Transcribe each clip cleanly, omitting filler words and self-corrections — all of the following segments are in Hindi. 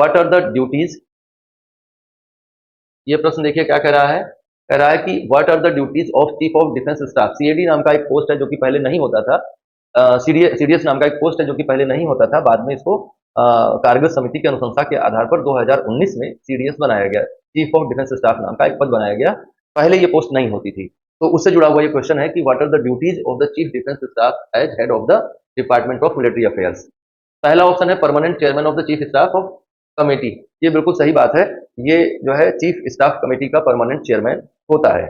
व्हाट आर द ड्यूटीज, ये प्रश्न देखिए क्या कह रहा है कि what are the duties of chief of defence staff. CAD नाम का एक पोस्ट है जो कि पहले नहीं होता था, सीडीएस नाम का एक पोस्ट है जो कि पहले नहीं होता था, बाद में इसको कारगिल समिति की अनुशंसा के आधार पर 2019 में सीडीएस बनाया गया, चीफ ऑफ डिफेंस स्टाफ नाम का एक पद बनाया गया, पहले ये पोस्ट नहीं होती थी। तो उससे जुड़ा हुआ ये क्वेश्चन है कि what are the duties of the chief defence staff as head of the department of military affairs. पहला ऑप्शन है permanent chairman of the chief staff of committee, ये बिल्कुल सही बात है, ये जो है चीफ स्टाफ कमेटी का परमानेंट चेयरमैन होता है,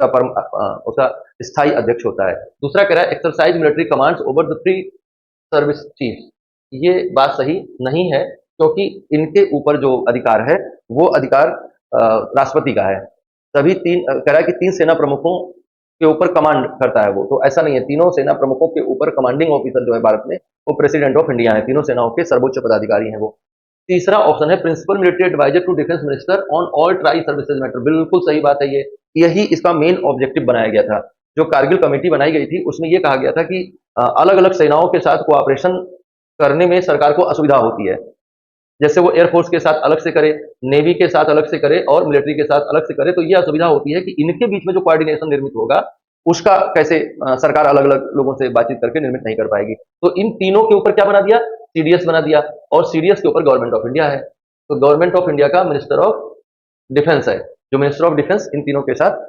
उसका स्थायी अध्यक्ष होता है। दूसरा कह रहा है exercise military commands over the 3 service chief, ये बात सही नहीं है क्योंकि इनके ऊपर जो अधिकार है वो अधिकार राष्ट्रपति का है। सभी तीन कह रहा है कि 3 सेना प्रमुखों के ऊपर कमांड करता है वो, तो ऐसा नहीं है, तीनों सेना प्रमुखों के ऊपर कमांडिंग ऑफिसर जो है भारत में वो प्रेसिडेंट ऑफ इंडिया है, तीनों सेनाओं के सर्वोच्च पदाधिकारी हैं वो। तीसरा ऑप्शन है principal military adviser to defence minister on all tri services matter, बिल्कुल सही बात है, ये यही इसका मेन ऑब्जेक्टिव बनाया गया था। जो कारगिल कमेटी बनाई गई थी उसमें यह कहा गया था कि अलग अलग सेनाओं के साथ कोऑपरेशन करने में सरकार को असुविधा होती है, जैसे वो एयरफोर्स के साथ अलग से करे, नेवी के साथ अलग से करे और मिलिट्री के साथ अलग से करे, तो ये असुविधा होती है कि इनके बीच में जो कोऑर्डिनेशन निर्मित होगा उसका कैसे सरकार अलग अलग लोगों से बातचीत करके निर्मित नहीं कर पाएगी। तो इन तीनों के ऊपर क्या बना दिया, सीडीएस बना दिया, और सीडीएस के ऊपर गवर्नमेंट ऑफ इंडिया है, तो गवर्नमेंट ऑफ इंडिया का मिनिस्टर ऑफ डिफेंस है, जो मिनिस्टर ऑफ डिफेंस इन तीनों के साथ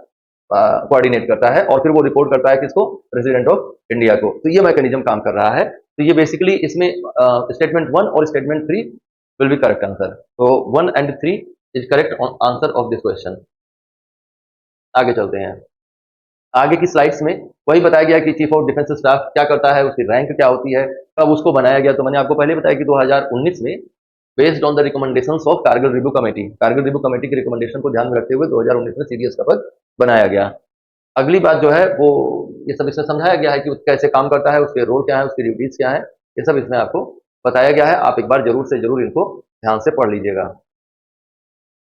कोऑर्डिनेट करता है और फिर वो रिपोर्ट करता है किसको, प्रेसिडेंट ऑफ इंडिया को। तो ये मैकेनिज्म काम कर रहा है। तो ये बेसिकली इसमें स्टेटमेंट 1 और statement 3 will be correct answer. तो 1 and 3 is correct answer of this question. आगे चलते हैं, आगे की स्लाइड्स में वही बताया गया कि चीफ ऑफ डिफेंस स्टाफ क्या करता है, उसकी रैंक क्या होती है, कब उसको बनाया गया। तो मैंने आपको पहले बताया कि 2019 में based on the recommendations of Kargil review committee, Kargil review committee की रिकमेंडेशन को ध्यान में रखते हुए 2019 में सीडीएस का पद बनाया गया। अगली बात जो है वो ये सब इसमें समझाया गया है कि कैसे काम करता है, उसके रोल क्या है, उसकी ड्यूटीज क्या है, ये सब इसमें आपको बताया गया है। आप एक बार जरूर से जरूर इनको ध्यान से पढ़ लीजिएगा।